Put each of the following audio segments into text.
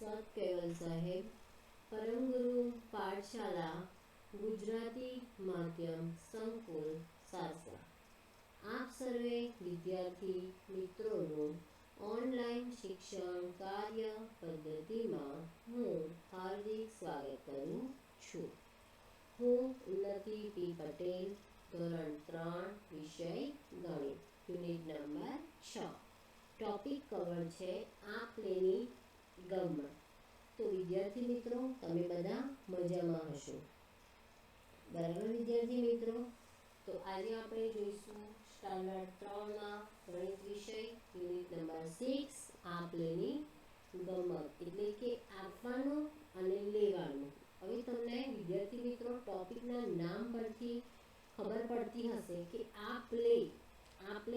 સત કેવલ સાહેબ, પરમગુરુ પાઠશાલા, ગુજરાતી માધ્યમ સંકુલ સાસા. આપ સર્વે વિદ્યાર્થી મિત્રોનું ઓનલાઈન શિક્ષણ કાર્ય પદ્ધતિમાં હું હાર્દિક સ્વાગત કરું છું. હું ઉન્નતિ પી પટેલ, ધોરણ 3, વિષય ગણિત, યુનિટ નંબર 6. ટોપિક કવર છે આપલેની ગમત. તો વિદ્યાર્થી મિત્રો, તમે બધા મજામાં હશો, બરાબર વિદ્યાર્થી મિત્રો? તો આજે આપણે જોઈશું સ્ટાન્ડર્ડ 3માં ગણિત વિષય યુનિટ નંબર 6 આપલેની ગમત, એટલે કે આપવાનું અને લેવાનું. હવે તમને વિદ્યાર્થી મિત્રો ટોપિકના નામ પરથી ખબર પડતી હશે કે આપલે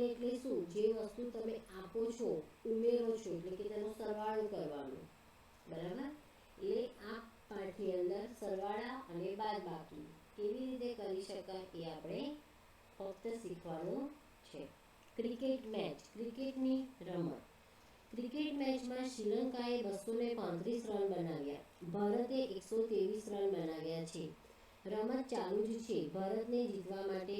એટલે શું? જે વસ્તુ તમે આપો છો, ઉમેરો છો, એટલે કે તેનો સરવાળો કરવાનો, બરાબર? એટલે આ પાઠની અંદર સરવાળા અને બાદબાકી કેવી રીતે કરી શકાય એ આપણે ફક્ત શીખવાનું છે. ક્રિકેટ મેચ, ક્રિકેટની રમત. ક્રિકેટ મેચમાં શ્રીલંકાએ 235 રન બનાવ્યા, ભારતે 123 રન બનાવ્યા છે. રમત ચાલુ જ છે. ભારતને જીતવા માટે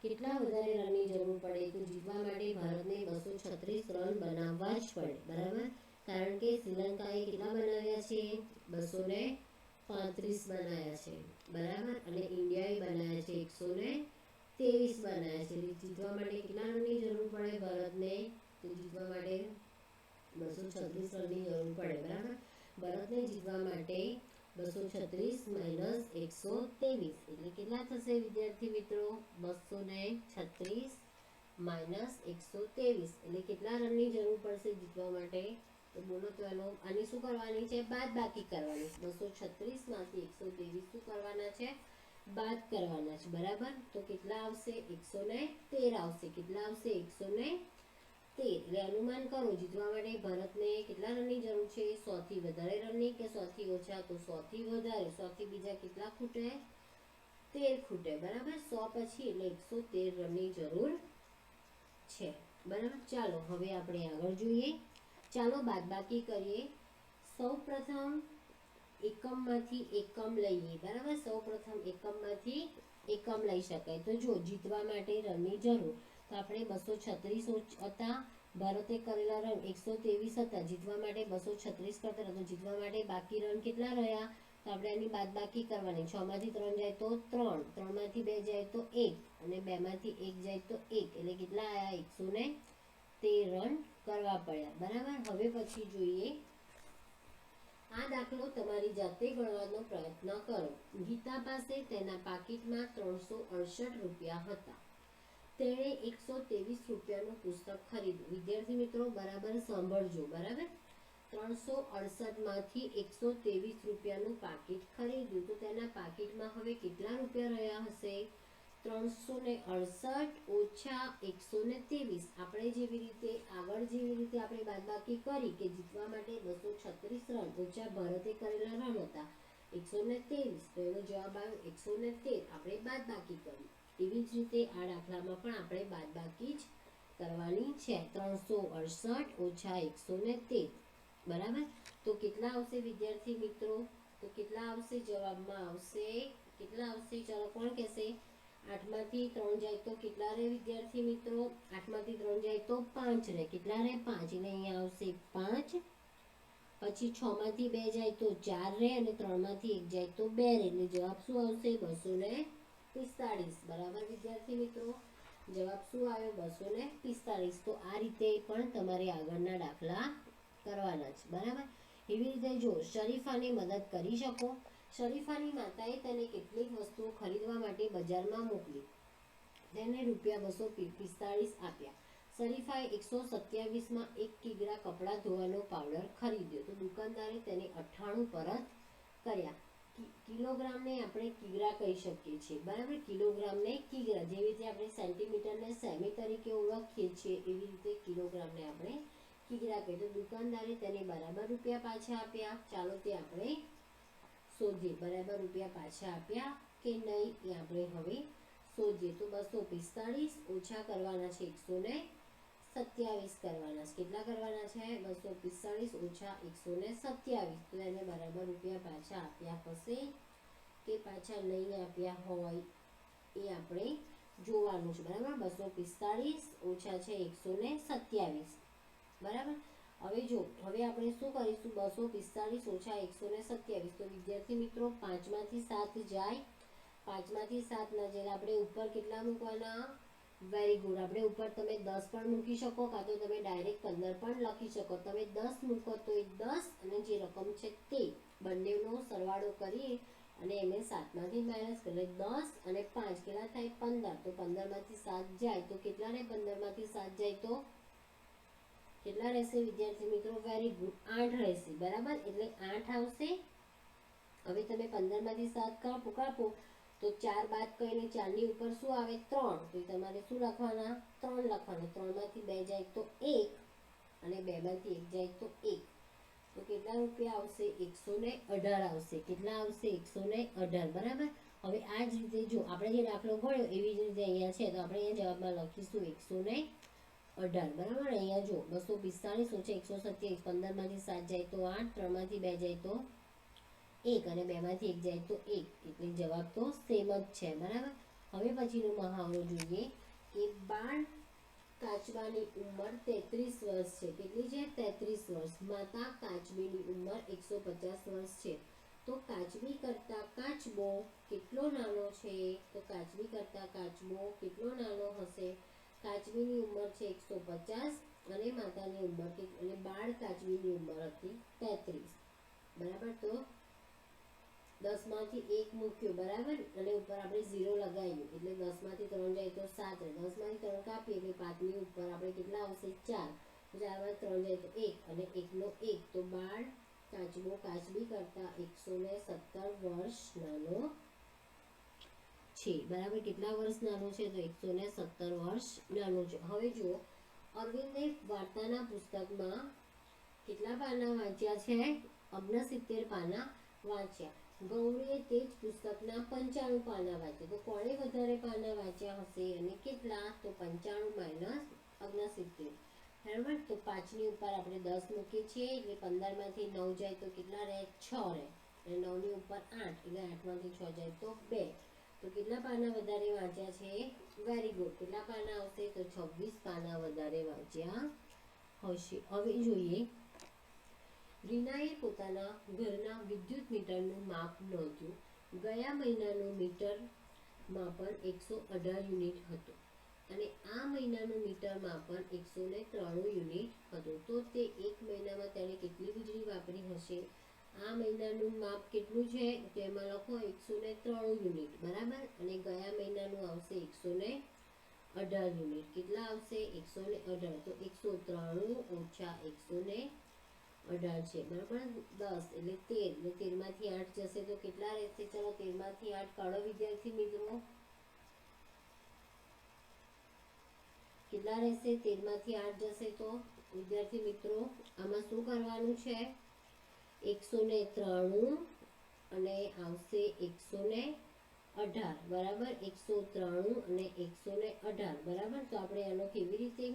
કેટલા વધારે રનની જરૂર પડે? તો જીતવા માટે ભારતને 236 રન બનાવવા જ પડે, બરાબર? કારણ કે શ્રીલંકાએ કેટલા બનાવ્યા છે? 235 બનાવ્યા છે, બરાબર? અને ઇન્ડિયાએ બનાવ્યા છે 123 બનાવ્યા છે. જીતવા માટે કેટલા રનની જરૂર પડે ભારતને? તો જીતવા માટે 236 રનની જરૂર પડે, બરાબર? ભારતને જીતવા માટે 236 માઇનસ 123 એટલે કેટલા થશે વિદ્યાર્થી મિત્રો? 236 માઇનસ 123 એટલે કેટલા રનની જરૂર પડશે જીતવા માટે? તો બોલો તો એનો આની શું કરવાની છે? બાદબાકી કરવાની. 236 માંથી 123 શું કરવાના છે? બાદ કરવાના છે, બરાબર? તો કેટલા આવશે? 113 આવશે. કેટલા આવશે? 113. એટલે અનુમાન કરો જીતવા માટે ભારતને કેટલા રનની જરૂર છે? 100 થી વધારે રનની કે 100 થી ઓછા? તો 100 થી વધારે. 100 થી બીજા કેટલા ખૂટે? 13 ખૂટે, બરાબર? 100 પછી એટલે 113 રનની જરૂર છે, બરાબર? ચાલો હવે આપણે આગળ જોઈએ. ચાલો બાદબાકી કરીએ. સૌપ્રથમ એકમમાંથી એકમ લઈએ, બરાબર? સૌપ્રથમ એકમમાંથી એકમ લઈ શકાય. તો જો જીતવા માટે રનની જરૂર, તો આપણે 236 હતા, ભારતે કરેલા રન 123 હતા, જીતવા માટે 236 કરતા હતા, તો જીતવા માટે બાકી રન કેટલા રહ્યા? તો આપણે એની બાદબાકી કરવાની. 6 માંથી 3 જાય તો 3, 3 માંથી 2 જાય તો 1, અને 2 માંથી 1 જાય તો 1, એટલે કેટલા આયા? 113 રન કરવા પડ્યા, બરાબર? હવે પછી જોઈએ આ દાખલો તમારી જાતે ગણવાનો પ્રયત્ન કરો. ગીતા પાસે તેના પાકીટમાં 368 રૂપિયા હતા. તેણે 123 રૂપિયાનું પુસ્તક ખરીદ્યું. વિદ્યાર્થી મિત્રો બરાબર સાંભળજો, બરાબર? 368 માંથી 123 રૂપિયાનું પાકીટ ખરીદ્યું, તો તેના પાકીટમાં હવે કેટલા રૂપિયા રહ્યા હશે? 368 ઓછા 123. આપણે જેવી રીતે આપણે બાદબાકી કરી કે જીતવા માટે 236 રન ઓછા ભારતે કરેલા રન હતા 123, તો એનો જવાબ આવ્યો 113. આપણે બાદબાકી કરી. એવી જ રીતે આ દાખલામાં પણ આપણે બાદબાકી જ કરવાની છે. 368 ઓછા 113, બરાબર? તો કેટલા આવશે વિદ્યાર્થી મિત્રો? તો કેટલા આવશે? જવાબમાં આવશે કેટલા આવશે? ચાલો કોણ કહેશે? 8 માંથી 3 જાય તો કેટલા રહે વિદ્યાર્થી મિત્રો? 8 માંથી 3 જાય તો 5 રહે. કેટલા રહે? 5. એટલે અહીંયા આવશે 5. પછી 6 માંથી 2 જાય તો 4 રહે, અને 3 માંથી 1 જાય તો 2 રહે. એટલે જવાબ શું આવશે? 245, બરાબર વિદ્યાર્થી મિત્રો? જવાબ શું આવ્યો? 245. તો આ રીતે પણ તમારે આગળના દાખલા કરવાના છે, બરાબર? એવી રીતે જો શરીફાને મદદ કરી શકો. શરીફાની માતાએ તેને કેટલીક વસ્તુઓ ખરીદવા માટે બજારમાં મોકલી. તેને રૂપિયા 245 આપ્યા. શરીફાએ 127માં 1 કિગ્રા કપડાં ધોવાનો પાવડર ખરીદ્યો, તો દુકાનદારે તેને 98 પરત કર્યા. કિલોગ્રામને આપણે કિગ્રા કહી શકીએ છીએ, બરાબર? કિલોગ્રામને કિગ્રા, જેવી રીતે આપણે સેન્ટીમીટરને સેમી તરીકે ઓળખીએ છીએ, એવી રીતે કિલોગ્રામને આપણે કિગ્રા કહીએ. તો દુકાનદારે તેને બરાબર રૂપિયા પાછા આપ્યા. ચાલો તે આપણે શોધીએ. બરાબર રૂપિયા પાછા આપ્યા કે નહીં એ આપણે હવે શોધીએ. તો 245 ઓછા કરવાના છે 127. 127 કરવાના. કેટલા કરવાના છે? 245 ઓછા 127. તો એને બરાબર રૂપિયા પાછા આપ્યા હશે કે પાછા નહીં આપ્યા હોય એ આપણે જોવાનું છે. બરાબર, 245 ઓછા છે 127. બરાબર. હવે જો, હવે આપણે શું કરીશું? 245 ઓછા 127. તો વિદ્યાર્થી મિત્રો 5 માંથી 7 જાય. 5 માંથી 7 ના જાય આપણે ઉપર કેટલા મૂકવાના? Very good. આપણે ઉપર તમે 10 પણ મૂકી શકો, કાં તો તમે ડાયરેક્ટ 15 પણ લખી શકો. તમે 10 મૂકો તો એ 10 અને જે રકમ છે તે બંનેનો સરવાળો કરી અને એને 7 માંથી માઇનસ કરે. 10 અને 5 કેટલા થાય? 15. તો 15 માંથી 7 જાય તો કેટલા રહે? 15 માંથી 7 જાય તો કેટલા રહેશે વિદ્યાર્થી મિત્રો? વેરી ગુડ, 8 રહેશે. બરાબર, એટલે 8 આવશે. હવે તમે 15 માંથી 7 કાપો તો 4 બાદ કરીને 4 ની ઉપર શું આવે? 3. તો તમારે શું લખવાના? 3 લખવાના. 3 માંથી 2 જાય તો 1 અને 2 માંથી 1 જાય તો 1. તો કેટલા રૂપિયા આવશે? 118 આવશે. કેટલા આવશે? 118. બરાબર. હવે આ જ રીતે જો આપણે જે દાખલો ભણ્યો એવી જ રીતે અહીંયા છે, તો આપણે અહીંયા જવાબમાં લખીશું 118. બરાબર. અહીંયા જો 245 ઓછા 127. 15 માંથી 7 જાય તો 8, 3 માંથી 2 જાય તો 1 અને 2 માંથી 1 જાય તો 1. એટલે જવાબ તો સેમ જ છે. બરાબર. હવે પછીનો મહાવરો જોઈએ કે બાળ કાચબાની ઉંમર 33 વર્ષ છે. કેટલી છે? 33 વર્ષ. માતા કાચબીની ઉંમર 150 વર્ષ છે. તો કાચબી કરતા કાચબો કેટલો નાનો છે? તો કાચબી કરતા કાચબો કેટલો નાનો હશે? કાચબીની ઉંમર છે 150 અને માતાની ઉંમર અને બાળ કાચબીની ઉંમર હતી 33. બરાબર. તો 10 માંથી 1 મૂક્યો. બરાબર, અને ઉપર આપણે 0 લગાવ્યું એટલે 10 માંથી 3 જાય તો 7. 10 માંથી 3 કાપીએ એટલે 5 ની ઉપર આપણે કેટલા આવશે? 4. 4 માંથી 3 જાય તો 1 અને 1 નો 1. તો બાળ કાચબો કાચબી કરતા 117 વર્ષ નાનો છે. બરાબર. કેટલા વર્ષ નાનો છે? તો 117 વર્ષ નાનો છે. હવે જુઓ, અરવિંદે વાર્તાના પુસ્તકમાં કેટલા પાના વાંચ્યા છે? 69 પાના વાંચ્યા. ગૌરીએ તે જ પુસ્તકના 95 પાના વાંચ્યા. તો કોણે વધારે પાના વાંચ્યા હશે અને કેટલા? તો 95 - 69. બરાબર. તો 5 ની ઉપર આપણે 10 મૂકીએ છીએ એટલે 15 માંથી 9 જાય તો કેટલા રહે? 6 રહે. અને 9 ની ઉપર 8 એટલે 8 માંથી 6 જાય તો 2. તો કેટલા પાના વધારે વાંચ્યા છે? Very good. કેટલા પાના આવશે? તો 26 પાના વધારે વાંચ્યા હશે. હવે જોઈએ, રીનાએ પોતાના ઘરના વિદ્યુત મીટરનું માપ નોંધ્યું. ગયા મહિનાનું મીટર માપન 118 યુનિટ હતું અને આ મહિનાનું મીટર માપન 193 યુનિટ હતું. તો તે એક મહિનામાં તેણે કેટલી વીજળી વાપરી હશે? આ મહિનાનું માપ કેટલું છે? તો એમાં લખો 193 યુનિટ. બરાબર. અને ગયા મહિનાનું આવશે 118 યુનિટ. કેટલા આવશે? 118. તો 193 ઓછા 118 છે. બરાબર. 10 એટલે 13. એટલે 13 માંથી 8 જશે તો કેટલા રહેશે? ચલો 13 માંથી 8 કાઢો વિદ્યાર્થી મિત્રો. કેટલા રહેશે? 13 માંથી 8 જશે તો વિદ્યાર્થી મિત્રો આમાં શું કરવાનું છે? 193 અને આવશે 118. બરાબર. 193 અને 118. બરાબર. તો આપણે આનો કેવી રીતે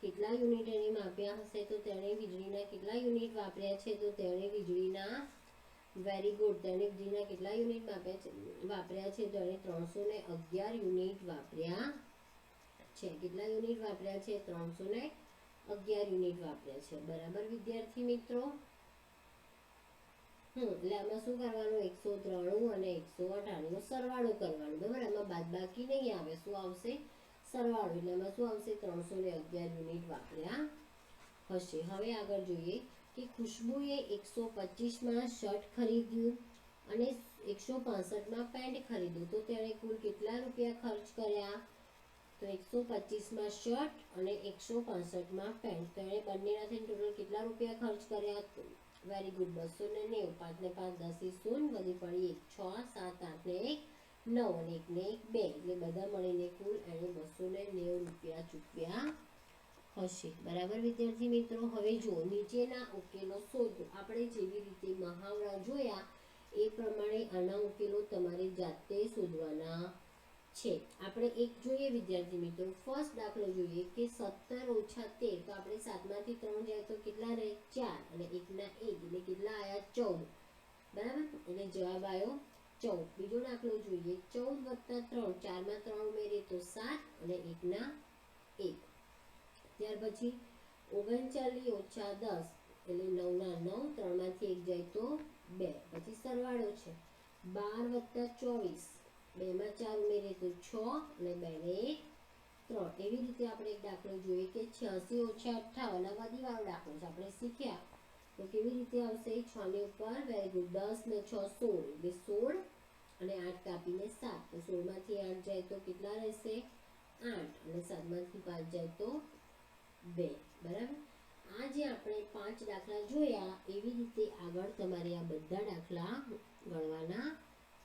કેટલા યુનિટ એને માપ્યા હશે? તો તેણે વીજળીના કેટલા યુનિટ વાપર્યા છે? તો તેણે વીજળીના વેરી ગુડ. તેણે વીજળીના કેટલા યુનિટ વાપર્યા છે? તો તેણે 311 યુનિટ વાપર્યા છે. કેટલા યુનિટ વાપર્યા છે? 311 યુનિટ વાપર્યા છે. બરાબર વિદ્યાર્થી મિત્રો. એટલે આમાં શું કરવાનું? 193 અને 118 નો સરવાળો કરવાનો. બરાબર. આમાં બાદબાકી નહીં આવે. શું આવશે? સરવાળો. એટલે આમાં શું આવશે? 311 યુનિટ વાપર્યા હશે. હવે આગળ જોઈએ કે ખુશ્બુએ 125 શર્ટ ખરીદ્યું અને 165 પેન્ટ ખરીદ્યું. તો તેણે કુલ કેટલા રૂપિયા ખર્ચ કર્યા? તો 125 શર્ટ અને 165 પેન્ટ. તેણે બંનેના થઈને ટોટલ કેટલા રૂપિયા ખર્ચ કર્યા? Very good. 290. 5 ને 5 10 0 વધી પડી 1 6 7 8 ને 1 9 અને 1 ને 1 2 એટલે બધા મળીને કુલ એને 290 રૂપિયા ચૂકવ્યા હશે. બરાબર વિદ્યાર્થી મિત્રો. હવે જુઓ, નીચેના ઉકેલો શોધો. આપણે જેવી રીતે મહાવરા જોયા એ પ્રમાણે આના ઉકેલો તમારે જાતે શોધવાના છે. આપણે એક જોઈએ વિદ્યાર્થી મિત્રો, ફર્સ્ટ દાખલો જોઈએ કે 17 ઓછા 13, તો આપણે 7માંથી 3 જાય તો કેટલા રહે 4 અને 1 ના 1 એટલે કેટલા આયા 14, બરાબર, એટલે જવાબ આવ્યો 14. બીજો દાખલો જોઈએ, 14 + 3, 4માં 3 ઉમેરીએ તો 7 અને 1 ના 1. ત્યાર પછી 39 ઓછા 10 એટલે 9 ના 9, 3માંથી 1 જાય તો 2. પછી સરવાળો છે 12 + 24, 2માં 4 ઉમેરીએ તો 6 અને 2 ને 1 3. એવી રીતે આપણે એક દાખલો જોઈએ કે 86 ઓછા 58, આ વધીવાળો દાખલો છે, આપણે શીખ્યા તો કેવી રીતે આવશે, 6 ની ઉપર વેરી ગુડ, 10 ને 6 16 એટલે 16 અને 8 કાપીને 7, તો 16માંથી 8 જાય તો કેટલા રહેશે 8 અને 7માંથી 5 જાય તો 2, બરાબર. આ જે આપણે 5 દાખલા જોયા એવી રીતે આગળ તમારે આ બધા દાખલા ગણવાના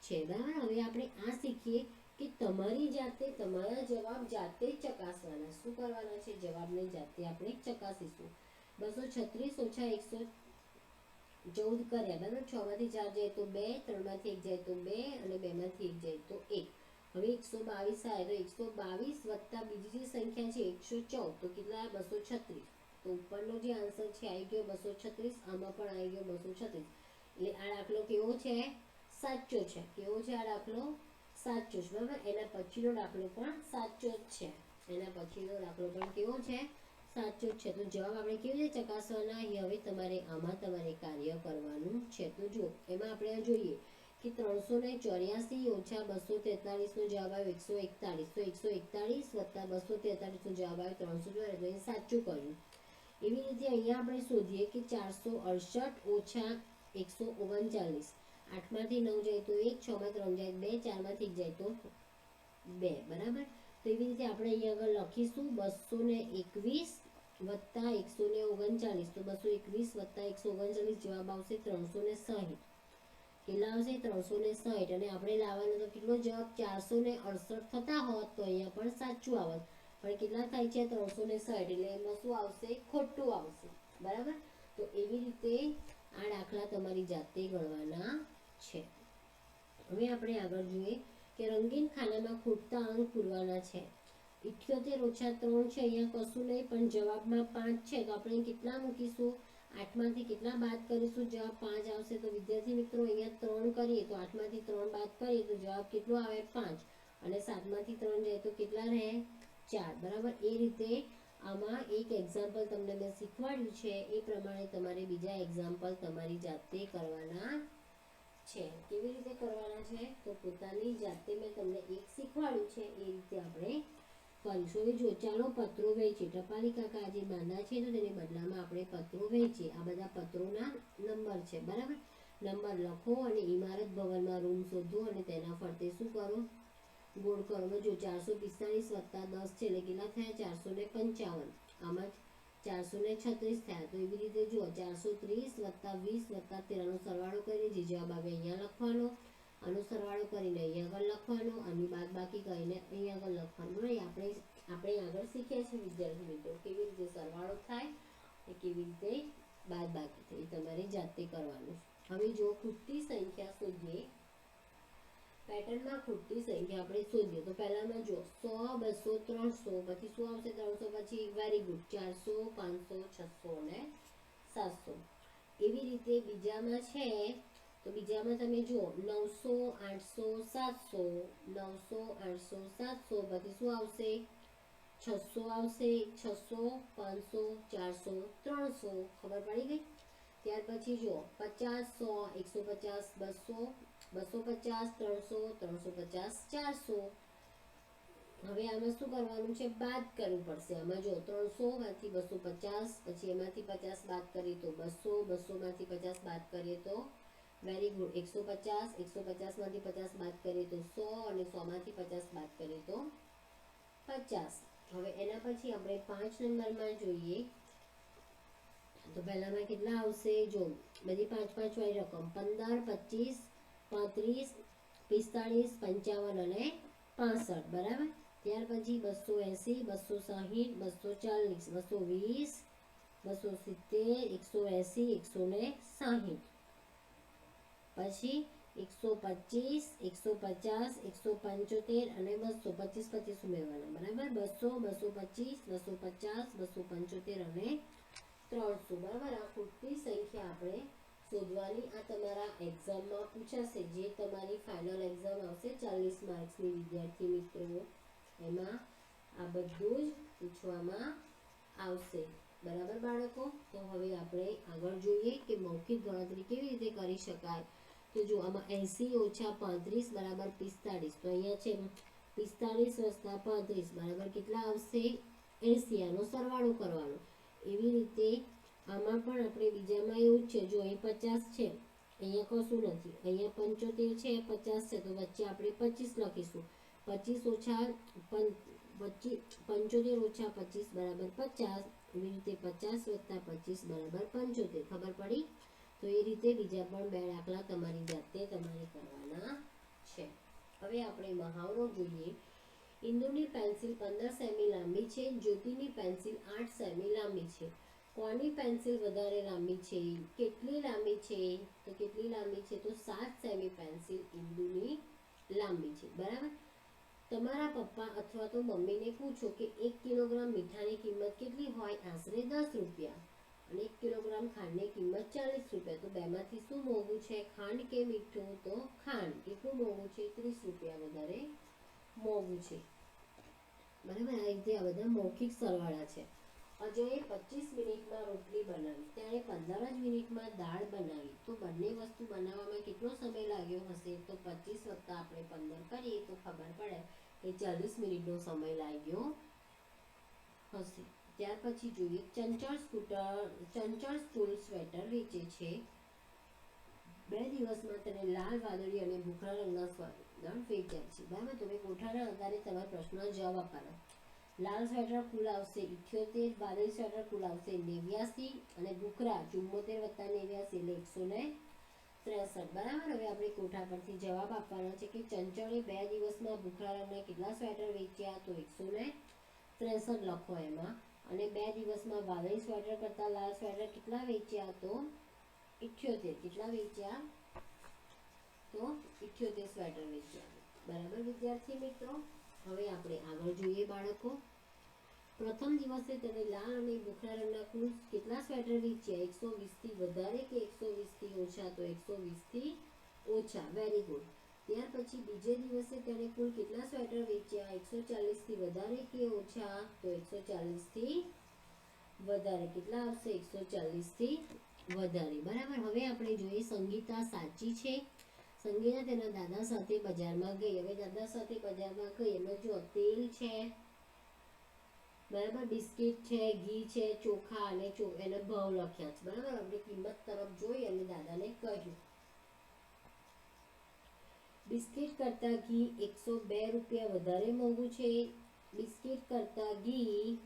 છે, બરાબર. હવે આપણે આ શીખીએ કે તમારી જાતે તમારા જવાબ જાતે જ ચકાસવાના. શું કરવાના છે, જવાબને જાતે આપણે ચકાસીશું. 236 ઓછા 114 કર્યા, બરાબર. 6 માંથી 4 જાય તો 2, 3માંથી 1 જાય તો 2 અને 2માંથી 1 જાય તો 1. હવે 122 આવે તો 122 વત્તા બીજી જે સંખ્યા છે 114, તો કેટલા 236. તો ઉપરનો જે આન્સર છે આવી ગયો 236, આમાં પણ આવી ગયો 236. એટલે આ દાખલો કેવો છે, સાચો છે. કેવો છે આ દાખલો, સાચો છે, બરાબર. એના પછીનો દાખલો પણ સાચો જ છે. એના પછીનો દાખલો પણ કેવો છે, સાચો જ છે. તો જવાબ આપણે કેવી રીતે ચકાસવાના, હવે તમારે આમાં તમારે કાર્ય કરવાનું છે. તો જો એમાં આપણે જોઈએ કે 384 ઓછા 243 નો જવાબ આવ્યો 141, તો 141 વત્તા 243 નો જવાબ આવ્યો 304, એટલે સાચું કર્યું. એવી રીતે અહીંયા આપણે શોધીએ કે 468 ઓછા 139, 8માંથી 9 જાય તો 1, 6માં 3 જાય 2, 4માંથી 1 જાય તો 2, બરાબર. તો એવી રીતે આપણે અહીંયા આગળ લખીશું 221 વત્તા 139, તો 221 વત્તા 139 જવાબ આવશે 360. કેટલા આવશે 360. અને આપણે લાવવાનો તો કેટલો જવાબ 468 થતા હોત તો અહીંયા પણ સાચું આવત, પણ કેટલા થાય છે 360, એટલે એમાં શું આવશે, ખોટું આવશે, બરાબર. તો એવી રીતે આ દાખલા તમારી જાતે ગણવાના છે. હવે આપણે આગળ જોઈએ કે રંગીન ખાનામાં ખૂટતા અંક પૂરવાના છે. 78 ઓછા 3 છે, અહીંયા કશું નહીં, પણ જવાબમાં 5 છે, તો આપણે કેટલા મૂકીશું, 8માંથી કેટલા બાદ કરીશું, જવાબ 5 આવશે. તો વિદ્યાર્થી મિત્રો અહીંયા 3 કરીએ તો 8માંથી 3 બાદ કરીએ તો જવાબ કેટલો આવે 5, અને 7માંથી 3 જાય તો કેટલા રહે 4, બરાબર. એ રીતે આમાં એક એક્ઝામ્પલ તમને મેં શીખવાડ્યું છે, એ પ્રમાણે તમારે બીજા એક્ઝામ્પલ તમારી જાતે કરવાના છે. કેવી રીતે કરવાના છે, તો પોતાની જાતે મેં તમને એક શીખવાડ્યું છે એ રીતે આપણે કરીશું. હવે જો ચાલો પત્રો વહેંચીએ. ટપાલી કાકા આજે માંદા છે તો તેને બદલામાં આપણે પત્રો વહેંચીએ. આ બધા પત્રોના નંબર છે, બરાબર. નંબર લખો અને ઇમારત ભવનમાં રૂમ શોધો અને તેના ફરતે શું કરો, ગોળ કરો. જો 445 વત્તા 10 છે એટલે કેટલા થયા 455, આમાં 436 થયા. તો એવી રીતે જો 430 વત્તા 20 વત્તા 13 નો સરવાળો કરીને જે જવાબ આવે અહીંયા લખવાનો, આનો સરવાળો કરીને અહીંયા આગળ લખવાનો, આની બાદ બાકી કરીને અહીંયા આગળ લખવાનું. બરાબર. આપણે આગળ શીખ્યા છે વિદ્યાર્થી મિત્રો કેવી રીતે સરવાળો થાય એ કેવી રીતે બાદ બાકી થાય, એ તમારે જાતે કરવાનું. હવે જો ખૂટતી સંખ્યા શોધીએ, પેટર્નમાં ખૂટતી સંખ્યા આપણે શોધીએ તો પહેલામાં જો 100 200 300, પછી શું આવશે 300 પછી વેરી ગુડ 400 500 600 અને 700. એવી રીતે બીજામાં છે તો બીજામાં તમે જુઓ 900 800 700, 900 800 700, પછી શું આવશે 600 આવશે, 600 500 400 300, ખબર પડી ગઈ. ત્યાર પછી જો 50 100 150 200 250 300 350 400. હવે આમાં શું કરવાનું છે, બાદ કરવું પડશે. આમાં જો 300 માંથી 250, પછી એમાંથી 50 બાદ કરીએ તો 200, 200 માંથી 50 બાદ કરીએ તો વેરી ગુડ 150, 150 માંથી 50 બાદ કરીએ તો 100 અને 100 માંથી 50 બાદ કરીએ તો 50. હવે એના પછી આપણે 5 નંબરમાં જોઈએ તો પહેલામાં કેટલા આવશે, જો બધી 5 5 વાળી રકમ 15 25 35 45 55 અને 65, બરાબર. ત્યાર પછી 280 260 240 220 270 180 160, પછી 125, 150, 175 અને 200. 25 25 ઉમેરવાના, બરાબર. 200, 225, 250, 275 અને 300, બરાબર. આ ખૂટતી સંખ્યા આપણે શોધવાની. આ તમારા એક્ઝામમાં પૂછાશે, જે તમારી ફાઇનલ એક્ઝામ આવશે 40 માર્ક્સની વિદ્યાર્થી મિત્રો, એમાં આ બધું જ પૂછવામાં આવશે, બરાબર બાળકો. તો હવે આપણે આગળ જોઈએ કે મૌખિક ગણતરી કેવી રીતે કરી શકાય. તો જો આમાં 80 - 35 બરાબર 45. તો અહીંયા છે 45 + 35 બરાબર કેટલા આવશે? 80. આનો સરવાળો કરવાનો. એવી રીતે આમાં પણ આપણે બીજામાં એવું જ છે. જો અહીં 50 છે, અહીંયા કશું નથી, અહીંયા 75 છે, 50 છે, તો વચ્ચે આપણે 25 લખીશું. 25 - 75 - 25 બરાબર 50. એવી રીતે 50 + 25 બરાબર 75. ખબર પડી? તો એ રીતે બીજા પણ બે દાખલા તમારી જાતે તમારે કરવાના છે. હવે આપણે મહાવરો જોઈએ. ઇન્દુની પેન્સિલ 15 સેમી લાંબી છે, જ્યોતિની પેન્સિલ 8 સેમી લાંબી છે. કોની પેન્સિલ વધારે લાંબી છે? કેટલી લાંબી છે? તો કેટલી લાંબી છે? તો 7 સેમી પેન્સિલ ઇન્દુની લાંબી છે, બરાબર. તમારા પપ્પા અથવા તો મમ્મીને પૂછો કે 1 કિલોગ્રામ મીઠાની કિંમત કેટલી હોય? આશરે 10 રૂપિયા. અને 1 કિલોગ્રામ ખાંડની કિંમત 40 રૂપિયા. તો બેમાંથી શું મોંઘું છે, ખાંડ કે મીઠું? તો ખાંડ. કેટલું મોંઘું છે? 30 રૂપિયા વધારે મોંઘું છે, બરાબર. આ રીતે આ બધા મૌખિક સરવાળા છે. અજયે 25 મિનિટમાં રોટલી બનાવી, તેણે 15 જ મિનિટમાં દાળ બનાવી. તો બંને વસ્તુ બનાવવામાં કેટલો સમય લાગ્યો હશે? તો 25 + આપણે 15 કરીએ તો ખબર પડે કે 40 મિનિટનો સમય લાગ્યો હશે. ત્યાર પછી જોઈએ, ચંચળ સ્કૂલ સ્વેટર વેચે છે. 2 દિવસમાં તેને લાલ, વાદળી અને ભૂખરા રંગના સ્વેટર વેચ્યા છે, બરાબર. તમે કોઠાના આધારે તમારા પ્રશ્નનો જવાબ આપવાનો. લાલ સ્વેટર કુલ આવશે 78, વાદળી સ્વેટર કુલ આવશે 89 અને ભૂખરા 74 + 89 એટલે 163, બરાબર. હવે આપણે કોઠા પરથી જવાબ આપવાનો છે કે ચંચળે 2 દિવસમાં ભૂખરા રંગના કેટલા સ્વેટર વેચ્યા? તો 163 લખો એમાં. અને 2 દિવસમાં વાદળી સ્વેટર કરતા લાલ સ્વેટર કેટલા વેચ્યા? તો 78. કેટલા વેચ્યા? તો 78 સ્વેટર વેચ્યા, બરાબર વિદ્યાર્થી મિત્રો. હવે આપણે આગળ જોઈએ બાળકો. પ્રથમ દિવસે તેને લાલ અને ભૂખરા રંગના કુલ કેટલા સ્વેટર વેચ્યા? 120 થી વધારે કે 120 થી ઓછા? તો 120 થી ઓછા, વેરી ગુડ. ત્યાર પછી બીજે દિવસે તેને કુલ કેટલા સ્વેટર વેચ્યા? 140 થી વધારે કે ઓછા? તો 140 થી વધારે. કેટલા આવશે? 140 થી વધારે, બરાબર. હવે આપણે જોઈએ સંગીતા સાચી છે. સંગીતા તેના દાદા સાથે બજારમાં ગઈ. હવે દાદા સાથે બજારમાં ગઈ એમાં જો તેલ છે, બરાબર, બિસ્કિટ છે, ઘી છે, ચોખા અને એના ભાવ લખ્યા છે, બરાબર. આપણે કિંમત તરફ જોઈ અને દાદાને કહ્યું. બિસ્કિટ કરતા ઘી 102 રૂપિયા વધારે મોંઘું છે. બિસ્કિટ કરતા ઘી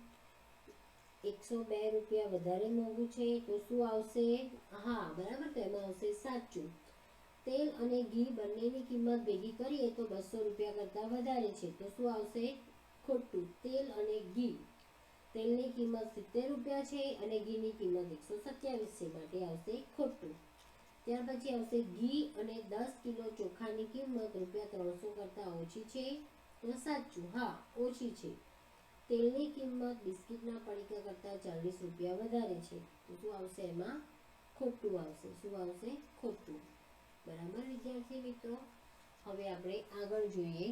102 રૂપિયા વધારે મોંઘું છે. તો શું આવશે? હા, બરાબર. તો એમાં આવશે સાચું. તેલ અને ઘી બંનેની કિંમત ભેગી કરીએ તો 200 રૂપિયા કરતાં વધારે છે. તો શું આવશે? ખોટું. તેલ અને ઘી, તેલની કિંમત 70 રૂપિયા છે અને ઘીની કિંમત 127 છે, માટે આવશે ખોટું. ત્યાર પછી આવશે ઘી અને 10 કિલો ચોખાની કિંમત રૂપિયા 300 કરતાં ઓછી છે. તો સાચું. હા, ઓછી છે. તેલની કિંમત બિસ્કિટના પડીકા કરતાં 40 રૂપિયા વધારે છે. તો શું આવશે? એમાં ખોટું આવશે. શું આવશે? ખોટું, બરાબર વિદ્યાર્થી મિત્રો. હવે આપણે આગળ જોઈએ.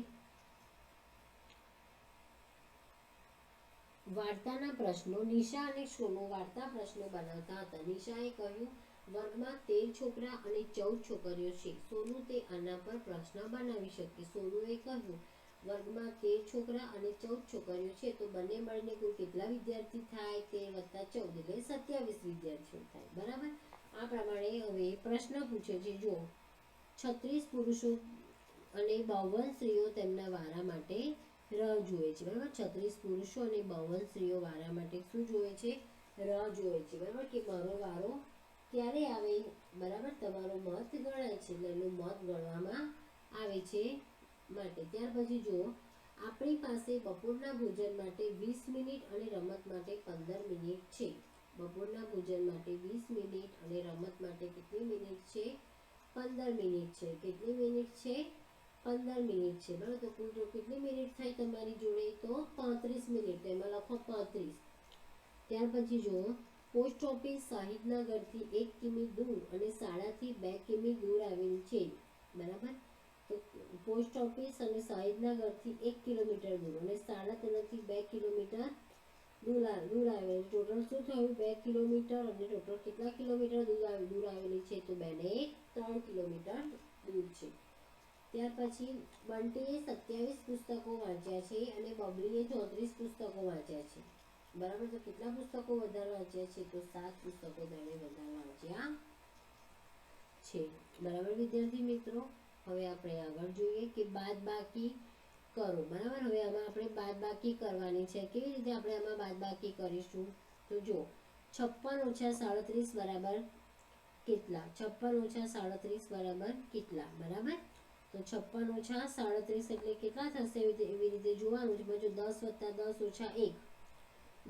વાર્તાના પ્રશ્નો. નિશા અને સોનુ વાર્તા પ્રશ્નો બનાવતા હતા. નિશાએ કહ્યું વર્ગમાં 13 છોકરા અને 14 છોકરીઓ છે. સોનુ તે આના પર પ્રશ્ન બનાવી શકે. સોનુએ કહ્યું વર્ગમાં 13 છોકરા અને 14 છોકરીઓ છે, તો બંને મળીને કુલ કેટલા વિદ્યાર્થી થાય? 13 + 14 એટલે 27 વિદ્યાર્થીઓ થાય, બરાબર. આ પ્રમાણે હવે પ્રશ્ન પૂછે છે. જો 36 પુરુષો અને 52 સ્ત્રીઓ તેમના વારા માટે રાહ જુએ છે, બરાબર. 36 પુરુષો અને 52 સ્ત્રીઓ વારા માટે શું જુએ છે? રાહ જુએ છે, બરાબર. કે મારો વારો ક્યારે આવે, બરાબર. તમારો મત ગણાય છે એટલે એનો મત ગણવામાં આવે છે માટે. ત્યાર પછી જો આપણી પાસે બપોરના ભોજન માટે 20 મિનિટ અને રમત માટે 15 મિનિટ છે. બપોરના ભોજન માટે 20 મિનિટ અને રમત માટે કેટલી મિનિટ છે? 15 મિનિટ છે. કેટલી મિનિટ છે? 15 મિનિટ છે. બરાબર, તો કુલ કેટલી મિનિટ થાય તમારી જોડે? તો 35 મિનિટ. તો એમાં લખો 35. ત્યાર પછી જુઓ, પોસ્ટ ઓફિસ શાહિદના ઘરથી 1 કિમી દૂર અને શાળાથી 2 કિમી દૂર આવેલું છે. બરાબર, તો પોસ્ટ ઓફિસ અને શાહિદના ઘરથી 1 કિલોમીટર દૂર અને શાળા તેનાથી 2 કિલોમીટર દૂર આવેલું. ટોટલ શું થયું? 2 કિલોમીટર અને ટોટલ કેટલા કિલોમીટર દૂર આવેલી છે? તો 2 ને 3 કિલોમીટર દૂર છે. ત્યાર પછી બંટીએ 27 પુસ્તકો વાંચ્યા છે અને બબલીએ 34 પુસ્તકો વાંચ્યા છે. બરાબર, તો કેટલા પુસ્તકો વધારે વાંચ્યા છે? તો 7 પુસ્તકો તેણે વધારે વાંચ્યા છે. બરાબર વિદ્યાર્થી મિત્રો, હવે આપણે આગળ જોઈએ કે બાદબાકી કરો. બરાબર, હવે આમાં આપણે બાદબાકી કરવાની છે. કેવી રીતે આપણે આમાં બાદબાકી કરીશું? તો જો 56 - 37 બરાબર કેટલા? 56 - 37 બરાબર કેટલા? બરાબર, તો 56 - 37 એટલે કેટલા થશે? એવી રીતે જોવાનું છે. જો 10 + 10 - 1,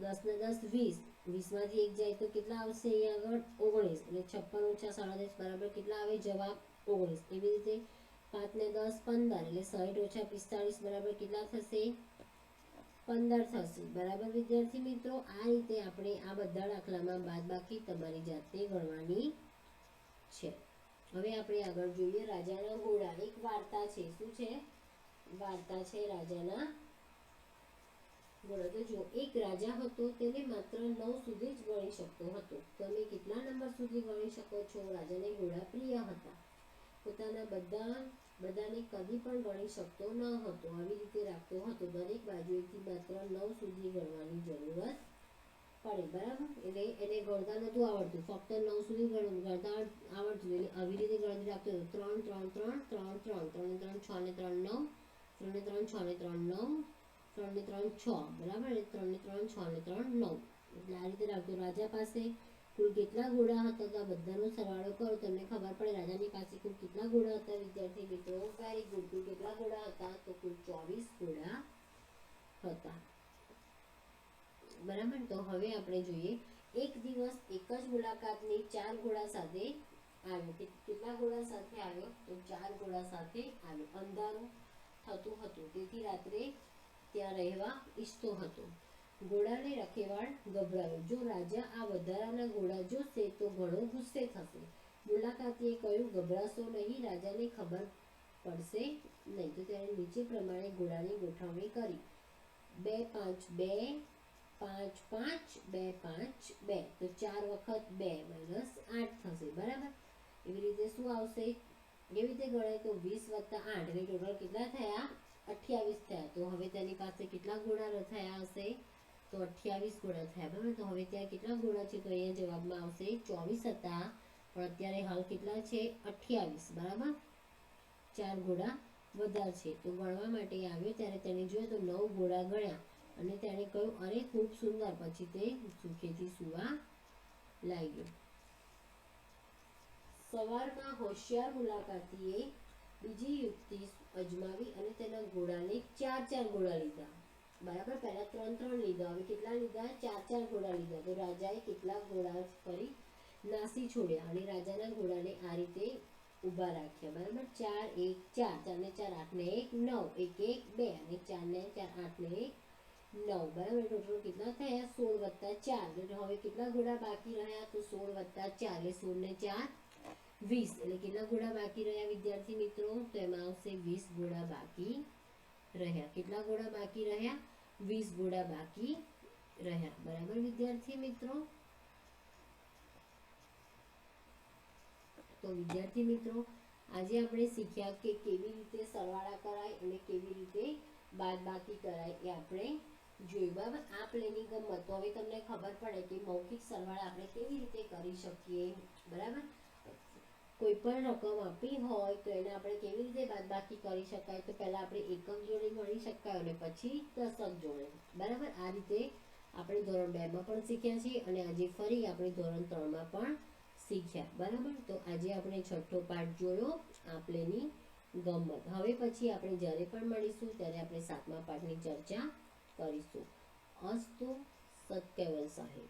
10 ને 10 20, 20 માંથી 1 જાય તો કેટલા આવશે? અહીંયા આગળ 19. એટલે 56 - 37 બરાબર કેટલા આવે? જવાબ 19. એવી રીતે 5 ને 10 15, એટલે 60 - 45 બરાબર કેટલા થશે? 15 થશે. બરાબર વિદ્યાર્થી મિત્રો, આ રીતે આપણે આ બધા દાખલામાં બાદબાકી તમારી જાતે ગણવાની છે. હવે આપણે આગળ જોઈએ રાજાના ઘોડા. એક વાર્તા છે. શું છે? વાર્તા છે રાજાના ઘોડા. તો જો, એક રાજા હતો, તેને માત્ર 9 સુધી જ ગણી શકતો હતો. તમે કેટલા નંબર સુધી ગણી શકો છો? રાજાને ઘોડા પ્રિય હતા. પોતાના બધાને કદી પણ ગણી શકતો ન હતો. આવી રીતે રાખતો હતો. દરેક બાજુએથી માત્ર 9 સુધી ગણવાની જરૂરત પડે. બરાબર, એટલે એને ગણતા નહોતું આવડતું, ફક્ત 9 સુધી ગણતા આવડતું. એટલે આવી રીતે ગણતરી રાખતો હતો. 3 3 3 3 3 3 3 6 ને 3 9, 3 ને 3 6 ને 3 9, 3 ને 3 6. બરાબર, 3 ને 3 6 ને 3 9. એટલે આ રીતે રાખતો. રાજા પાસે કુલ કેટલા ઘોડા હતા? તો આ બધાનો સરવાળો કરો, તમને ખબર પડે રાજાની પાસે કુલ કેટલા ઘોડા હતા. વિદ્યાર્થી મિત્રો, વેરી ગુડ. કુલ કેટલા ઘોડા હતા? તો કુલ 24 ઘોડા હતા. બરાબર, તો હવે આપણે જોઈએ એક દિવસ એક જ મુલાકાતની 4 ઘોડા સાથે આવ્યો. કેટલા ઘોડા સાથે આવ્યો? તો 4 ઘોડા સાથે આવ્યો. અંધારું થતું હતું, તેથી રાત્રે ત્યાં રહેવા ઈચ્છતો હતો. ઘોડાને રખેવાળ ગભરાયો. જો રાજા આ વધારાના ઘોડા જોશે તો ઘણો ગુસ્સે થશે. મુલાકાતીએ કહ્યું, ગભરાશો નહીં, રાજાને ખબર પડશે નહીં. તો તેણે નીચે પ્રમાણે ઘોડાની ગોઠવણી કરી. 2 5 2 5 5 2 5 2. તો 4 વખત 2 - 8 થશે. બરાબર, એવી રીતે શું આવશે? કેવી રીતે ગણાય? તો 20 + 8 એટલે ટોટલ કેટલા થયા? 28 થયા. તો હવે તેની પાસે કેટલા ઘોડા થયા હશે? તો 28 ઘોડા થયા. બરાબર, તો હવે ત્યાં કેટલા ઘોડા છે? તો અહીંયા જવાબમાં આવશે 24 હતા, પણ અત્યારે હાલ કેટલા છે? 28. બરાબર, 4 ઘોડા વધારે છે. તો ગણવા માટે આવ્યો ત્યારે તેને જોયું તો 9 ઘોડા ગણ્યા અને તેણે કહ્યું, અરે ખૂબ સુંદર. પછી તે સુખેથી સૂવા લાગ્યો. સવારમાં હોશિયાર મુલાકાતીએ બીજી યુક્તિ અજમાવી અને તેના ઘોડાને 4 ઘોડા લીધા. બરાબર, પહેલા 3 લીધા, હવે કેટલા લીધા? 4 ઘોડા લીધા. તો રાજાએ કેટલા ઘોડા ફરી નાસી છોડ્યા અને રાજાના ઘોડાને આ રીતે ઊભા રાખ્યા. બરાબર, 4 1 4, 4 ને 4 8 ને 1 9, 1 1 2 અને 4 ને 4 8 ને 1 9. બરાબર, ટોટલ કેટલા થયા? 16 + 4. એટલે હવે કેટલા ઘોડા બાકી રહ્યા? તો 16 + 4 એટલે 16 ને 4 20. એટલે કેટલા ઘોડા બાકી રહ્યા વિદ્યાર્થી મિત્રો? તો એમાં આવશે 20 ઘોડા બાકી રહ્યા. કેટલા ઘોડા બાકી રહ્યા? 20 ઘોડા બાકી રહ્યા. બરાબર વિદ્યાર્થી મિત્રો, તો વિદ્યાર્થી મિત્રો આજે આપણે શીખ્યા કે કેવી રીતે સરવાળા કરાય અને કેવી રીતે બાદબાકી કરાય એ આપણે જોયું. બરાબર, આ પ્લેની ગમત. તો હવે તમને ખબર પડે કે મૌખિક સરવાળા આપણે કેવી રીતે કરી શકીએ. બરાબર, કોઈ પણ રકમ આપી હોય તો એને આપણે કેવી રીતે બાદબાકી કરી શકાય? તો પહેલા આપણે એકમ જોડે ગણી શકાય અને પછી દશક જોડે. બરાબર, આ રીતે આપણે ધોરણ 2 માં પણ શીખ્યા છીએ અને આજે ફરી આપણે ધોરણ 3 માં પણ શીખ્યા. બરાબર, તો આજે આપણે 6થો પાઠ જોયો આ પ્લેની ગમત. હવે પછી આપણે જ્યારે પણ મળીશું ત્યારે આપણે 7મા પાઠની ચર્ચા કરીશું. અસ્તુ સત કેવલ સાહેબ.